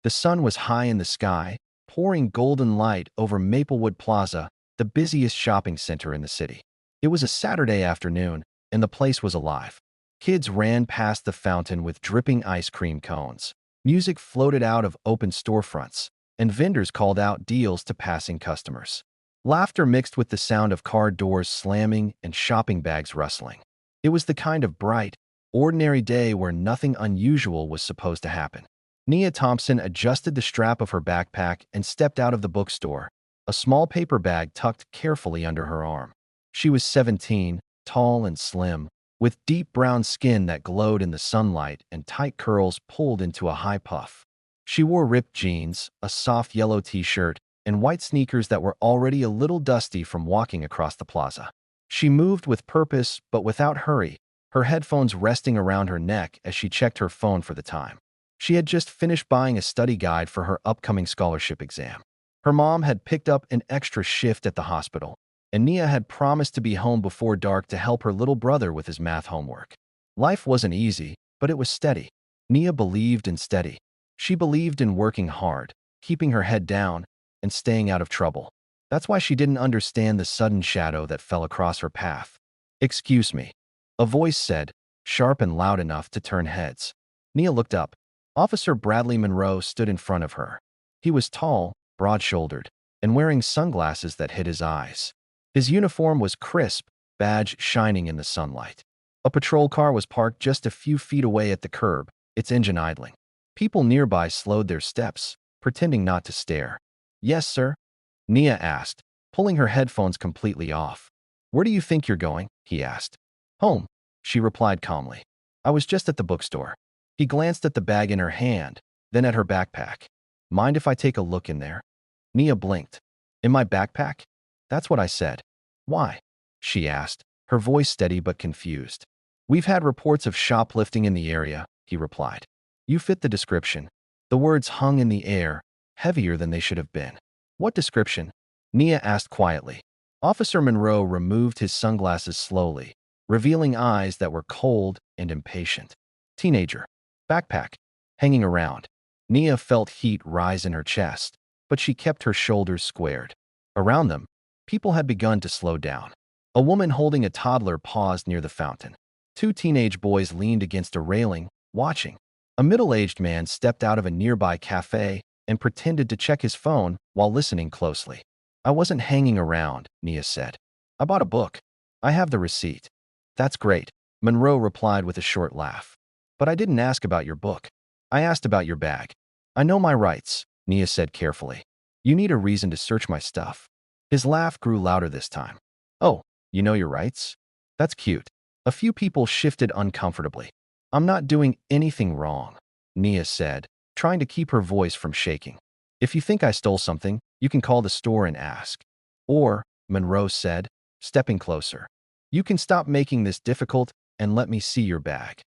The sun was high in the sky, pouring golden light over Maplewood Plaza, the busiest shopping center in the city. It was a Saturday afternoon, and the place was alive. Kids ran past the fountain with dripping ice cream cones. Music floated out of open storefronts, and vendors called out deals to passing customers. Laughter mixed with the sound of car doors slamming and shopping bags rustling. It was the kind of bright, ordinary day where nothing unusual was supposed to happen. Nia Thompson adjusted the strap of her backpack and stepped out of the bookstore, a small paper bag tucked carefully under her arm. She was 17, tall and slim, with deep brown skin that glowed in the sunlight and tight curls pulled into a high puff. She wore ripped jeans, a soft yellow t-shirt, and white sneakers that were already a little dusty from walking across the plaza. She moved with purpose but without hurry, her headphones resting around her neck as she checked her phone for the time. She had just finished buying a study guide for her upcoming scholarship exam. Her mom had picked up an extra shift at the hospital, and Nia had promised to be home before dark to help her little brother with his math homework. Life wasn't easy, but it was steady. Nia believed in steady. She believed in working hard, keeping her head down, and staying out of trouble. That's why she didn't understand the sudden shadow that fell across her path. "Excuse me," a voice said, sharp and loud enough to turn heads. Nia looked up. Officer Bradley Monroe stood in front of her. He was tall, broad-shouldered, and wearing sunglasses that hid his eyes. His uniform was crisp, badge shining in the sunlight. A patrol car was parked just a few feet away at the curb, its engine idling. People nearby slowed their steps, pretending not to stare. "Yes, sir?" Nia asked, pulling her headphones completely off. "Where do you think you're going?" he asked. "Home," she replied calmly. "I was just at the bookstore." He glanced at the bag in her hand, then at her backpack. "Mind if I take a look in there?" Nia blinked. "In my backpack?" "That's what I said." "Why?" she asked, her voice steady but confused. "We've had reports of shoplifting in the area," he replied. "You fit the description." The words hung in the air, heavier than they should have been. "What description?" Nia asked quietly. Officer Monroe removed his sunglasses slowly, revealing eyes that were cold and impatient. "Teenager. Backpack. Hanging around." Nia felt heat rise in her chest, but she kept her shoulders squared. Around them, people had begun to slow down. A woman holding a toddler paused near the fountain. Two teenage boys leaned against a railing, watching. A middle-aged man stepped out of a nearby cafe and pretended to check his phone while listening closely. "I wasn't hanging around," Nia said. "I bought a book. I have the receipt." "That's great," Monroe replied with a short laugh. "But I didn't ask about your book. I asked about your bag." "I know my rights," Nia said carefully. "You need a reason to search my stuff." His laugh grew louder this time. "Oh, you know your rights? That's cute." A few people shifted uncomfortably. "I'm not doing anything wrong," Nia said, trying to keep her voice from shaking. "If you think I stole something, you can call the store and ask." "Or," Monroe said, stepping closer, "you can stop making this difficult and let me see your bag."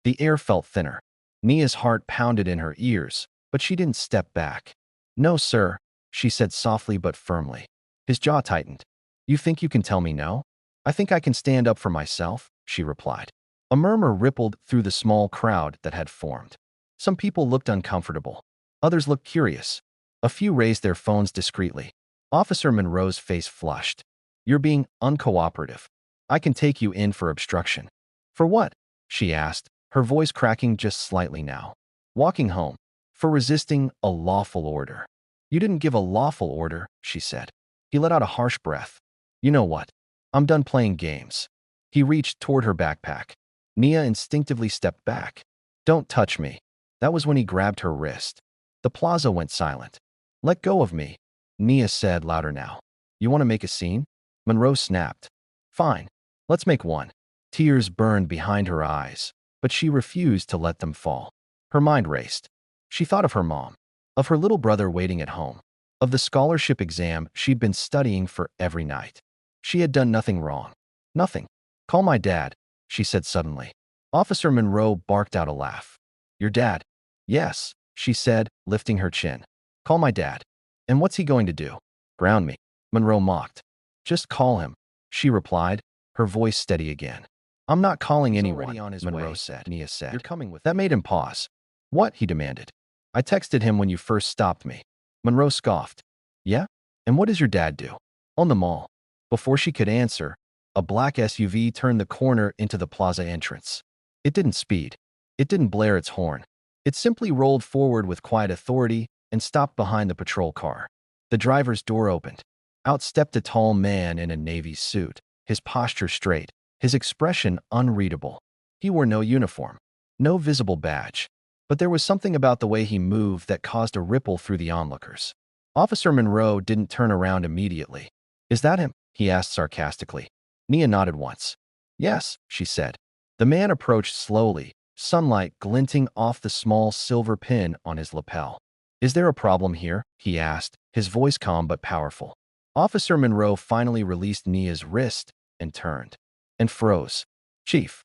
The air felt thinner. Nia's heart pounded in her ears, but she didn't step back. "No, sir," she said softly but firmly. His jaw tightened. "You think you can tell me no?" "I think I can stand up for myself," she replied. A murmur rippled through the small crowd that had formed. Some people looked uncomfortable. Others looked curious. A few raised their phones discreetly. Officer Monroe's face flushed. "You're being uncooperative. I can take you in for obstruction." "For what?" she asked, her voice cracking just slightly now. "Walking home. For resisting a lawful order." "You didn't give a lawful order," she said. He let out a harsh breath. "You know what? I'm done playing games." He reached toward her backpack. Nia instinctively stepped back. "Don't touch me." That was when he grabbed her wrist. The plaza went silent. "Let go of me," Nia said louder now. "You want to make a scene?" Monroe snapped. "Fine. Let's make one." Tears burned behind her eyes, but she refused to let them fall. Her mind raced. She thought of her mom, of her little brother waiting at home, of the scholarship exam she'd been studying for every night. She had done nothing wrong. Nothing. "Call my dad," she said suddenly. Officer Monroe barked out a laugh. "Your dad?" "Yes," she said, lifting her chin. "Call my dad." "And what's he going to do?" "Ground me," Monroe mocked. "Just call him," she replied, her voice steady again. "I'm not calling anyone," Monroe said. Nia said. "You're coming with me." That made him pause. "What?" he demanded. I texted him when you first stopped me. Monroe scoffed. Yeah? And what does your dad do? On the mall. Before she could answer, a black SUV turned the corner into the plaza entrance. It didn't speed. It didn't blare its horn. It simply rolled forward with quiet authority and stopped behind the patrol car. The driver's door opened. Out stepped a tall man in a navy suit, his posture straight, his expression unreadable. He wore no uniform, no visible badge, but there was something about the way he moved that caused a ripple through the onlookers. Officer Monroe didn't turn around immediately. Is that him? He asked sarcastically. Nia nodded once. Yes, she said. The man approached slowly, sunlight glinting off the small silver pin on his lapel. Is there a problem here? He asked, his voice calm but powerful. Officer Monroe finally released Nia's wrist and turned. And froze. Chief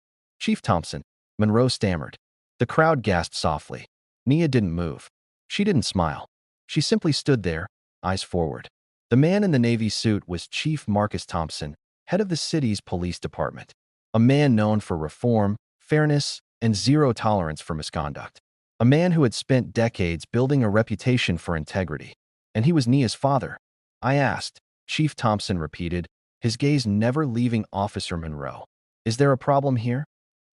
Thompson, Monroe stammered. The crowd gasped softly. Nia didn't move. She didn't smile. She simply stood there, eyes forward. The man in the navy suit was Chief Marcus Thompson, head of the city's police department. A man known for reform, fairness, and zero tolerance for misconduct. A man who had spent decades building a reputation for integrity. And he was Nia's father. I asked, Chief Thompson repeated, his gaze never leaving Officer Monroe. Is there a problem here?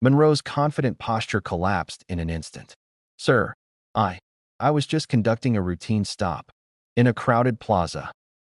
Monroe's confident posture collapsed in an instant. Sir, I was just conducting a routine stop. In a crowded plaza,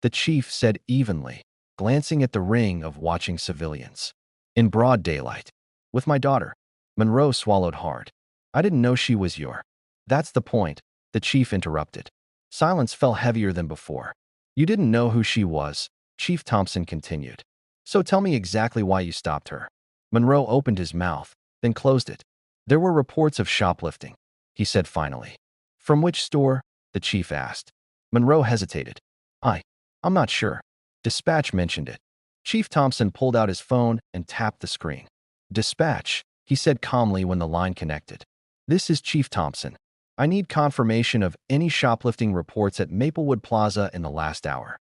the chief said evenly, glancing at the ring of watching civilians. In broad daylight. With my daughter. Monroe swallowed hard. I didn't know she was your. That's the point, the chief interrupted. Silence fell heavier than before. You didn't know who she was, Chief Thompson continued. So tell me exactly why you stopped her. Monroe opened his mouth, then closed it. There were reports of shoplifting, he said finally. From which store? The chief asked. Monroe hesitated. I'm not sure. Dispatch mentioned it. Chief Thompson pulled out his phone and tapped the screen. Dispatch, he said calmly when the line connected. This is Chief Thompson. I need confirmation of any shoplifting reports at Maplewood Plaza in the last hour.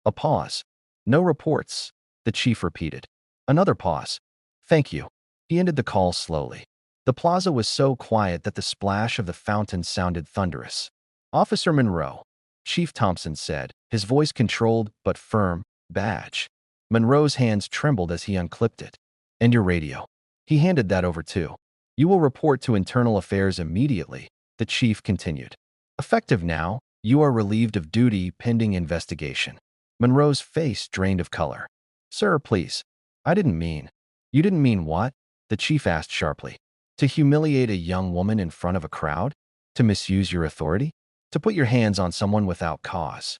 A pause. No reports, the chief repeated. Another pause. Thank you. He ended the call slowly. The plaza was so quiet that the splash of the fountain sounded thunderous. Officer Monroe, Chief Thompson said, his voice controlled but firm, badge. Monroe's hands trembled as he unclipped it. And your radio. He handed that over too. You will report to Internal Affairs immediately, the chief continued. Effective now, you are relieved of duty pending investigation. Monroe's face drained of color. Sir, please. I didn't mean. You didn't mean what? The chief asked sharply. To humiliate a young woman in front of a crowd? To misuse your authority? To put your hands on someone without cause?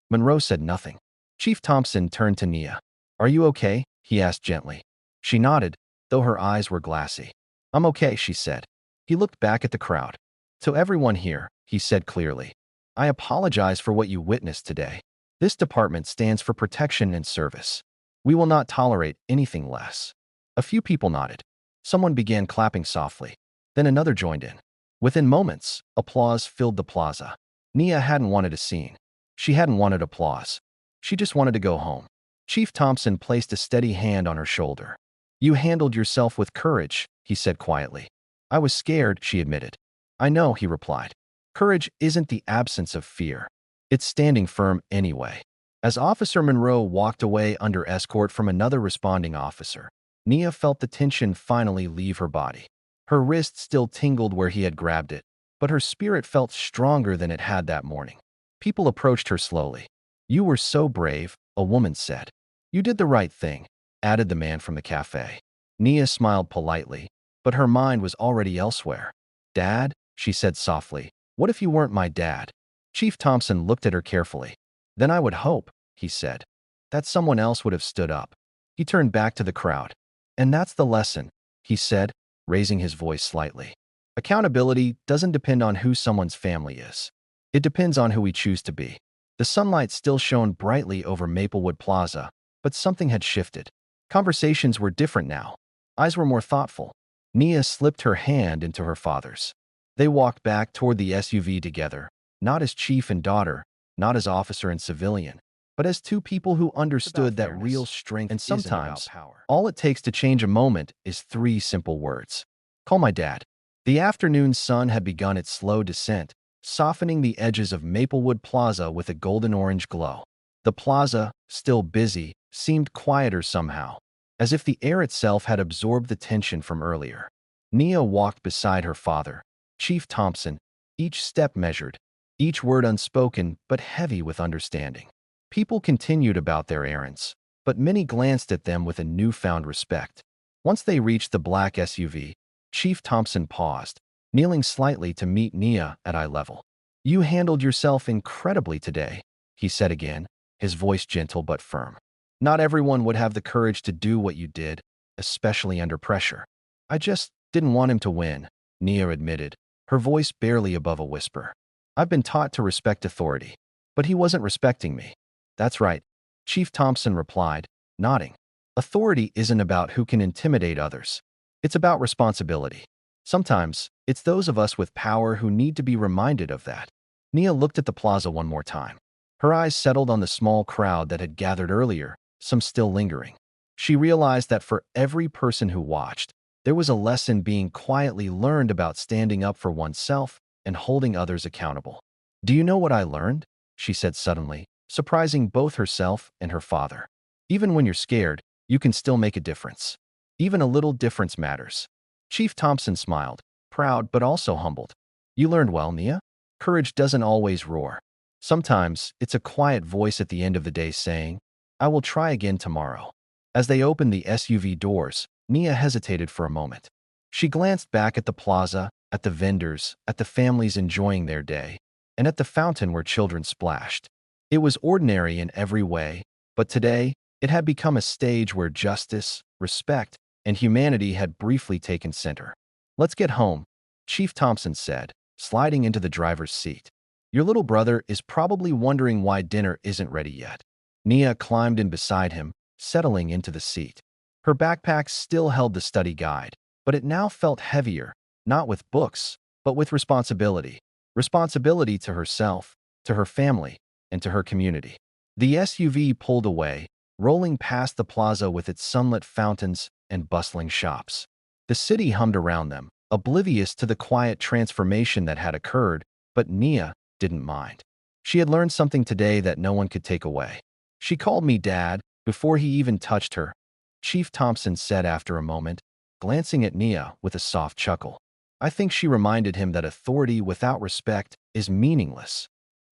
Monroe said nothing. Chief Thompson turned to Nia. Are you okay? He asked gently. She nodded, though her eyes were glassy. I'm okay, she said. He looked back at the crowd. To everyone here, he said clearly. I apologize for what you witnessed today. This department stands for protection and service. We will not tolerate anything less. A few people nodded. Someone began clapping softly. Then another joined in. Within moments, applause filled the plaza. Nia hadn't wanted a scene. She hadn't wanted applause. She just wanted to go home. Chief Thompson placed a steady hand on her shoulder. You handled yourself with courage, he said quietly. I was scared, she admitted. I know, he replied. Courage isn't the absence of fear. It's standing firm anyway. As Officer Monroe walked away under escort from another responding officer, Nia felt the tension finally leave her body. Her wrist still tingled where he had grabbed it, but her spirit felt stronger than it had that morning. People approached her slowly. You were so brave, a woman said. You did the right thing, added the man from the cafe. Nia smiled politely, but her mind was already elsewhere. Dad, she said softly, what if you weren't my dad? Chief Thompson looked at her carefully. Then I would hope, he said, that someone else would have stood up. He turned back to the crowd. And that's the lesson, he said, raising his voice slightly. Accountability doesn't depend on who someone's family is. It depends on who we choose to be. The sunlight still shone brightly over Maplewood Plaza, but something had shifted. Conversations were different now. Eyes were more thoughtful. Nia slipped her hand into her father's. They walked back toward the SUV together, not as chief and daughter, not as officer and civilian, but as two people who understood that real strength and sometimes all it takes to change a moment is 3 simple words. Call my dad. The afternoon sun had begun its slow descent, softening the edges of Maplewood Plaza with a golden-orange glow. The plaza, still busy, seemed quieter somehow, as if the air itself had absorbed the tension from earlier. Nia walked beside her father, Chief Thompson, each step measured, each word unspoken but heavy with understanding. People continued about their errands, but many glanced at them with a newfound respect. Once they reached the black SUV, Chief Thompson paused, kneeling slightly to meet Nia at eye level. "You handled yourself incredibly today," he said again, his voice gentle but firm. "Not everyone would have the courage to do what you did, especially under pressure." "I just didn't want him to win," Nia admitted, her voice barely above a whisper. "I've been taught to respect authority, but he wasn't respecting me." "That's right," Chief Thompson replied, nodding. "Authority isn't about who can intimidate others. It's about responsibility. Sometimes, it's those of us with power who need to be reminded of that." Nia looked at the plaza one more time. Her eyes settled on the small crowd that had gathered earlier, some still lingering. She realized that for every person who watched, there was a lesson being quietly learned about standing up for oneself and holding others accountable. "Do you know what I learned?" she said suddenly, surprising both herself and her father. "Even when you're scared, you can still make a difference. Even a little difference matters." Chief Thompson smiled, proud but also humbled. "You learned well, Nia. Courage doesn't always roar. Sometimes, it's a quiet voice at the end of the day saying, 'I will try again tomorrow.'" As they opened the SUV doors, Nia hesitated for a moment. She glanced back at the plaza, at the vendors, at the families enjoying their day, and at the fountain where children splashed. It was ordinary in every way, but today, it had become a stage where justice, respect, and humanity had briefly taken center. "Let's get home," Chief Thompson said, sliding into the driver's seat. "Your little brother is probably wondering why dinner isn't ready yet." Nia climbed in beside him, settling into the seat. Her backpack still held the study guide, but it now felt heavier, not with books, but with responsibility. Responsibility to herself, to her family, and to her community. The SUV pulled away, rolling past the plaza with its sunlit fountains and bustling shops. The city hummed around them, oblivious to the quiet transformation that had occurred, but Nia didn't mind. She had learned something today that no one could take away. "She called me Dad before he even touched her," Chief Thompson said after a moment, glancing at Nia with a soft chuckle. "I think she reminded him that authority without respect is meaningless."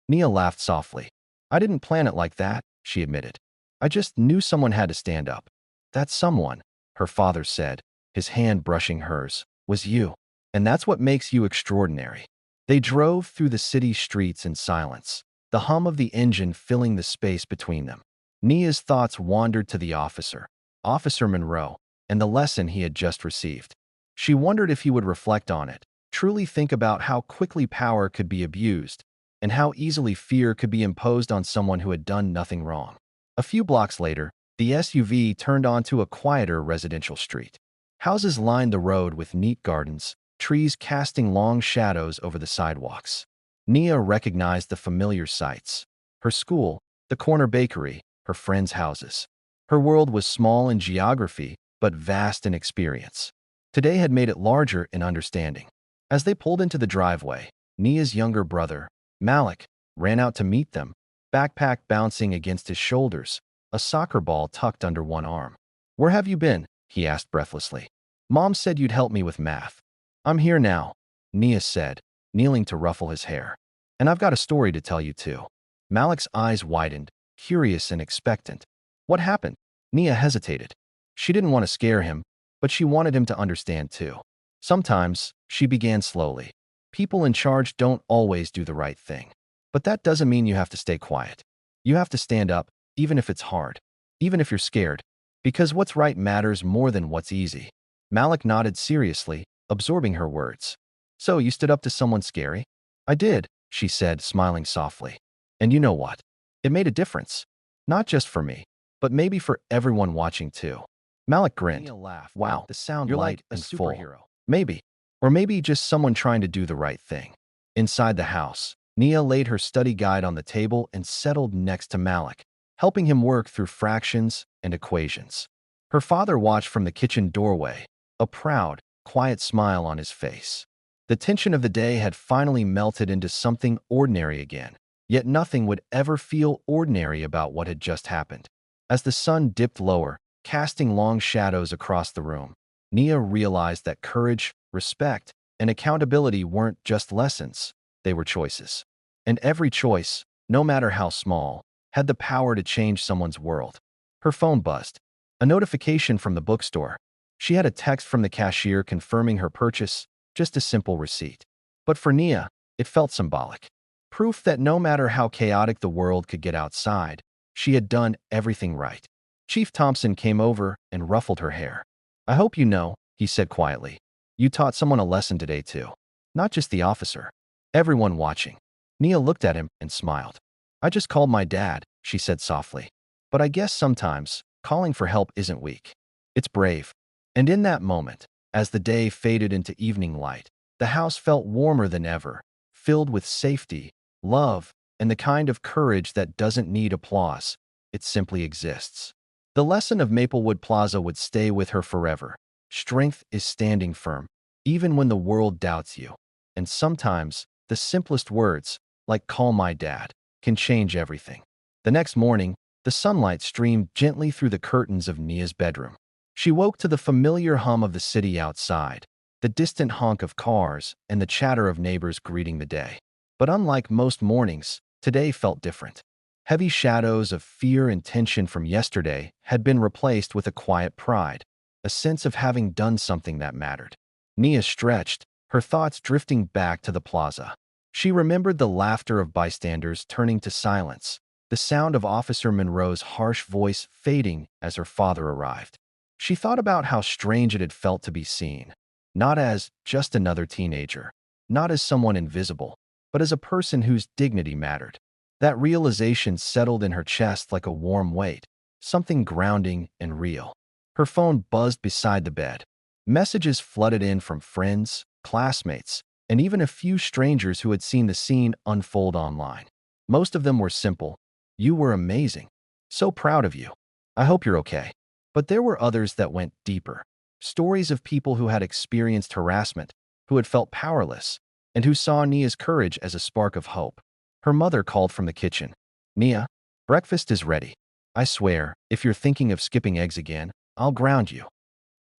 Nia laughed softly. "I didn't plan it like that," she admitted. "I just knew someone had to stand up." "That someone," her father said, his hand brushing hers, "was you. And that's what makes you extraordinary." They drove through the city streets in silence, the hum of the engine filling the space between them. Nia's thoughts wandered to the officer, Officer Monroe, and the lesson he had just received. She wondered if he would reflect on it, truly think about how quickly power could be abused, and how easily fear could be imposed on someone who had done nothing wrong. A few blocks later, the SUV turned onto a quieter residential street. Houses lined the road with neat gardens, trees casting long shadows over the sidewalks. Nia recognized the familiar sights: her school, the corner bakery, her friends' houses. Her world was small in geography, but vast in experience. Today had made it larger in understanding. As they pulled into the driveway, Nia's younger brother, Malik, ran out to meet them, backpack bouncing against his shoulders, a soccer ball tucked under one arm. "Where have you been?" he asked breathlessly. "Mom said you'd help me with math." "I'm here now," Nia said, kneeling to ruffle his hair. "And I've got a story to tell you too." Malik's eyes widened, curious and expectant. "What happened?" Nia hesitated. She didn't want to scare him, but she wanted him to understand too. "Sometimes," she began slowly, "people in charge don't always do the right thing. But that doesn't mean you have to stay quiet. You have to stand up, even if it's hard, even if you're scared, because what's right matters more than what's easy." Malik nodded seriously, absorbing her words. "So you stood up to someone scary?" "I did," she said, smiling softly. "And you know what? It made a difference. Not just for me, but maybe for everyone watching too." Malik grinned. Nia laughed. "Wow, the sound you're light like a superhero. Full. Maybe. Or maybe just someone trying to do the right thing." Inside the house, Nia laid her study guide on the table and settled next to Malik, helping him work through fractions and equations. Her father watched from the kitchen doorway, a proud, quiet smile on his face. The tension of the day had finally melted into something ordinary again, yet nothing would ever feel ordinary about what had just happened. As the sun dipped lower, casting long shadows across the room, Nia realized that courage, respect, and accountability weren't just lessons, they were choices. And every choice, no matter how small, had the power to change someone's world. Her phone buzzed. A notification from the bookstore. She had a text from the cashier confirming her purchase, just a simple receipt. But for Nia, it felt symbolic. Proof that no matter how chaotic the world could get outside, she had done everything right. Chief Thompson came over and ruffled her hair. "I hope you know," he said quietly. "You taught someone a lesson today too. Not just the officer. Everyone watching." Nia looked at him and smiled. "I just called my dad," she said softly. "But I guess sometimes, calling for help isn't weak. It's brave." And in that moment, as the day faded into evening light, the house felt warmer than ever, filled with safety, love, and the kind of courage that doesn't need applause. It simply exists. The lesson of Maplewood Plaza would stay with her forever. Strength is standing firm, even when the world doubts you. And sometimes, the simplest words, like "call my dad," can change everything. The next morning, the sunlight streamed gently through the curtains of Nia's bedroom. She woke to the familiar hum of the city outside, the distant honk of cars, and the chatter of neighbors greeting the day. But unlike most mornings, today felt different. Heavy shadows of fear and tension from yesterday had been replaced with a quiet pride, a sense of having done something that mattered. Nia stretched, her thoughts drifting back to the plaza. She remembered the laughter of bystanders turning to silence, the sound of Officer Monroe's harsh voice fading as her father arrived. She thought about how strange it had felt to be seen, not as just another teenager, not as someone invisible, but as a person whose dignity mattered. That realization settled in her chest like a warm weight, something grounding and real. Her phone buzzed beside the bed. Messages flooded in from friends, classmates, and even a few strangers who had seen the scene unfold online. Most of them were simple. "You were amazing. So proud of you. I hope you're okay." But there were others that went deeper. Stories of people who had experienced harassment, who had felt powerless, and who saw Nia's courage as a spark of hope. Her mother called from the kitchen. "Nia, breakfast is ready. I swear, if you're thinking of skipping eggs again, I'll ground you."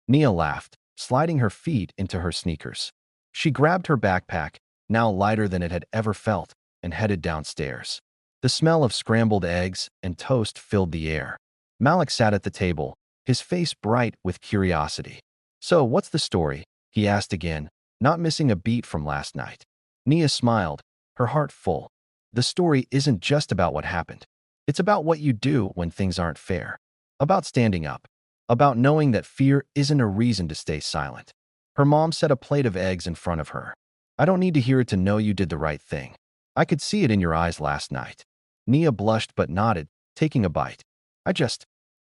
Nia laughed, sliding her feet into her sneakers. She grabbed her backpack, now lighter than it had ever felt, and headed downstairs. The smell of scrambled eggs and toast filled the air. Malik sat at the table, his face bright with curiosity. "So, what's the story?" he asked again, not missing a beat from last night. Nia smiled, her heart full. "The story isn't just about what happened. It's about what you do when things aren't fair. About standing up. About knowing that fear isn't a reason to stay silent." Her mom set a plate of eggs in front of her. "I don't need to hear it to know you did the right thing. I could see it in your eyes last night." Nia blushed but nodded, taking a bite.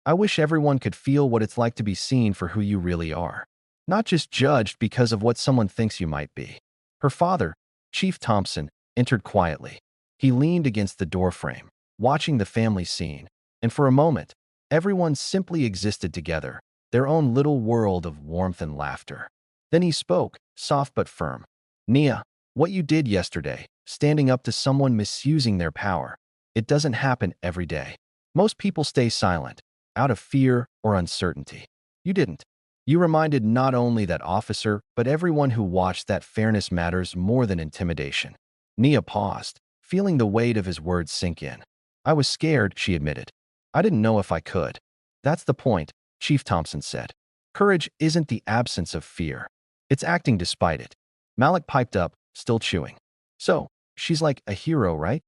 I wish everyone could feel what it's like to be seen for who you really are. Not just judged because of what someone thinks you might be." Her father, Chief Thompson, entered quietly. He leaned against the doorframe, watching the family scene, and for a moment, everyone simply existed together, their own little world of warmth and laughter. Then he spoke, soft but firm. "Nia, what you did yesterday, standing up to someone misusing their power, it doesn't happen every day. Most people stay silent, out of fear or uncertainty. You didn't. You reminded not only that officer, but everyone who watched that fairness matters more than intimidation." Nia paused, feeling the weight of his words sink in. "I was scared," she admitted. "I didn't know if I could." "That's the point," Chief Thompson said. "Courage isn't the absence of fear. It's acting despite it." Malik piped up, still chewing. "So, she's like a hero, right?"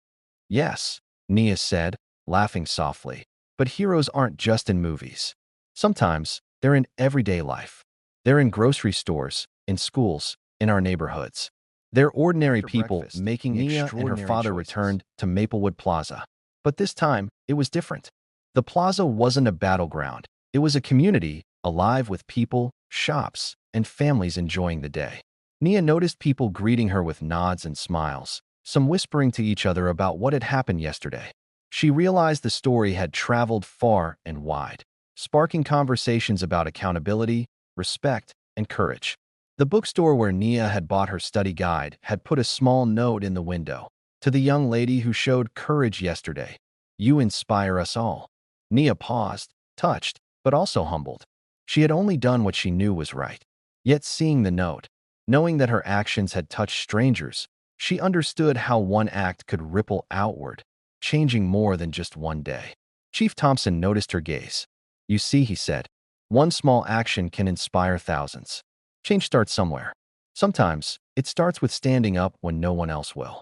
"Yes," Nia said, laughing softly. "But heroes aren't just in movies. Sometimes, they're in everyday life. They're in grocery stores, in schools, in our neighborhoods. They're ordinary people making Nia and her father returned to Maplewood Plaza. But this time, it was different. The plaza wasn't a battleground. It was a community, alive with people, shops, and families enjoying the day. Nia noticed people greeting her with nods and smiles, some whispering to each other about what had happened yesterday. She realized the story had traveled far and wide, sparking conversations about accountability, respect, and courage. The bookstore where Nia had bought her study guide had put a small note in the window. To the young lady who showed courage yesterday, you inspire us all. Nia paused, touched, but also humbled. She had only done what she knew was right. Yet seeing the note, knowing that her actions had touched strangers, she understood how one act could ripple outward, changing more than just one day. Chief Thompson noticed her gaze. You see, he said, one small action can inspire thousands. Change starts somewhere. Sometimes, it starts with standing up when no one else will.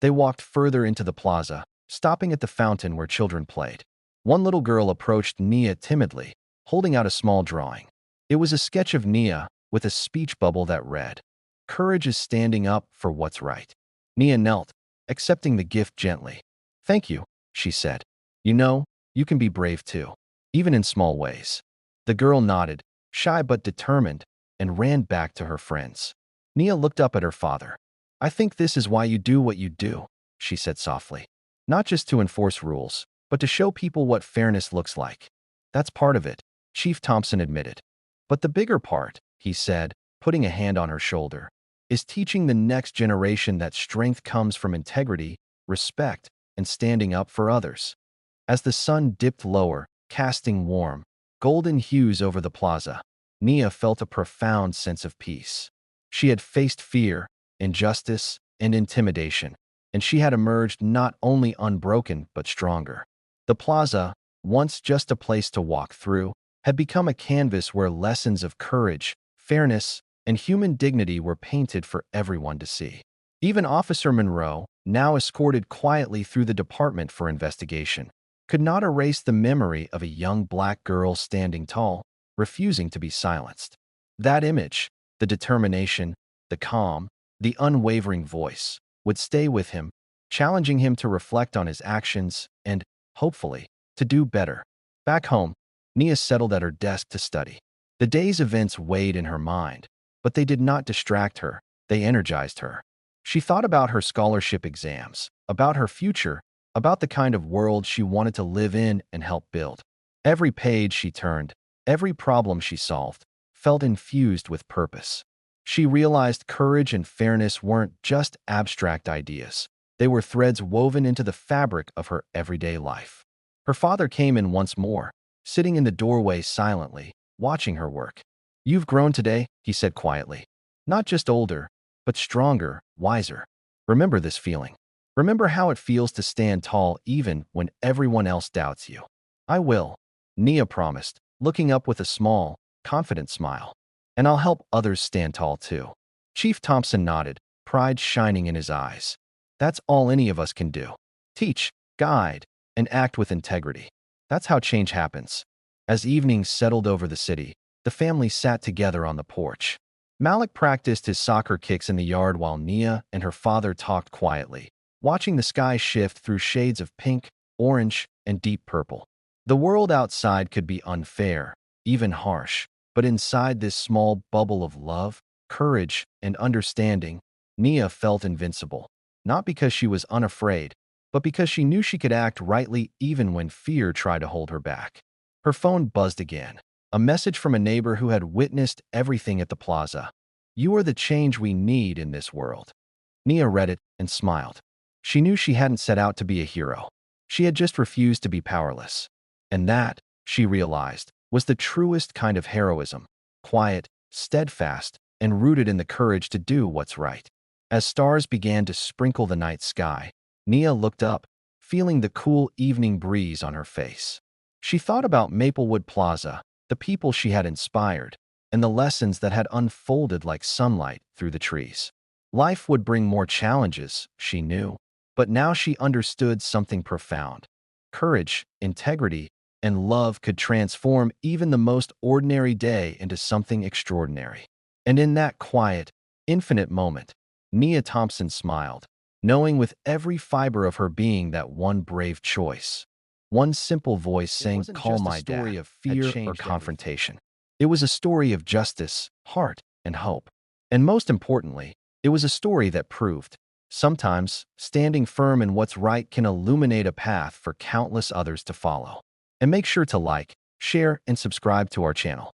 They walked further into the plaza, stopping at the fountain where children played. One little girl approached Nia timidly, holding out a small drawing. It was a sketch of Nia with a speech bubble that read, "Courage is standing up for what's right." Nia knelt, accepting the gift gently. "Thank you," she said. "You know, you can be brave too, even in small ways." The girl nodded, shy but determined, and ran back to her friends. Nia looked up at her father. "I think this is why you do what you do," she said softly. "Not just to enforce rules, but to show people what fairness looks like." "That's part of it," Chief Thompson admitted. "But the bigger part," he said, putting a hand on her shoulder, "is teaching the next generation that strength comes from integrity, respect, and standing up for others." As the sun dipped lower, casting warm, golden hues over the plaza, Nia felt a profound sense of peace. She had faced fear, injustice, and intimidation, and she had emerged not only unbroken but stronger. The plaza, once just a place to walk through, had become a canvas where lessons of courage, fairness, and human dignity were painted for everyone to see. Even Officer Monroe, now escorted quietly through the department for investigation, could not erase the memory of a young black girl standing tall, refusing to be silenced. That image, the determination, the calm, the unwavering voice, would stay with him, challenging him to reflect on his actions and, hopefully, to do better. Back home, Nia settled at her desk to study. The day's events weighed in her mind, but they did not distract her, they energized her. She thought about her scholarship exams, about her future, about the kind of world she wanted to live in and help build. Every page she turned, every problem she solved, felt infused with purpose. She realized courage and fairness weren't just abstract ideas. They were threads woven into the fabric of her everyday life. Her father came in once more, sitting in the doorway silently, watching her work. "You've grown today," he said quietly. "Not just older, but stronger, wiser. Remember this feeling. Remember how it feels to stand tall even when everyone else doubts you." "I will," Nia promised, looking up with a small, confident smile. "And I'll help others stand tall too." Chief Thompson nodded, pride shining in his eyes. "That's all any of us can do. Teach, guide, and act with integrity. That's how change happens." As evening settled over the city, the family sat together on the porch. Malik practiced his soccer kicks in the yard while Nia and her father talked quietly, watching the sky shift through shades of pink, orange, and deep purple. The world outside could be unfair, even harsh, but inside this small bubble of love, courage, and understanding, Nia felt invincible, not because she was unafraid, but because she knew she could act rightly even when fear tried to hold her back. Her phone buzzed again, a message from a neighbor who had witnessed everything at the plaza. "You are the change we need in this world." Nia read it and smiled. She knew she hadn't set out to be a hero. She had just refused to be powerless. And that, she realized, was the truest kind of heroism, quiet, steadfast, and rooted in the courage to do what's right. As stars began to sprinkle the night sky, Nia looked up, feeling the cool evening breeze on her face. She thought about Maplewood Plaza, the people she had inspired, and the lessons that had unfolded like sunlight through the trees. Life would bring more challenges, she knew, but now she understood something profound. Courage, integrity, and love could transform even the most ordinary day into something extraordinary. And in that quiet, infinite moment, Nia Thompson smiled, knowing with every fiber of her being that one brave choice, one simple voice saying, "Call my dad," story of fear or confrontation. It was a story of justice, heart, and hope. And most importantly, it was a story that proved, sometimes, standing firm in what's right can illuminate a path for countless others to follow. And make sure to like, share, and subscribe to our channel.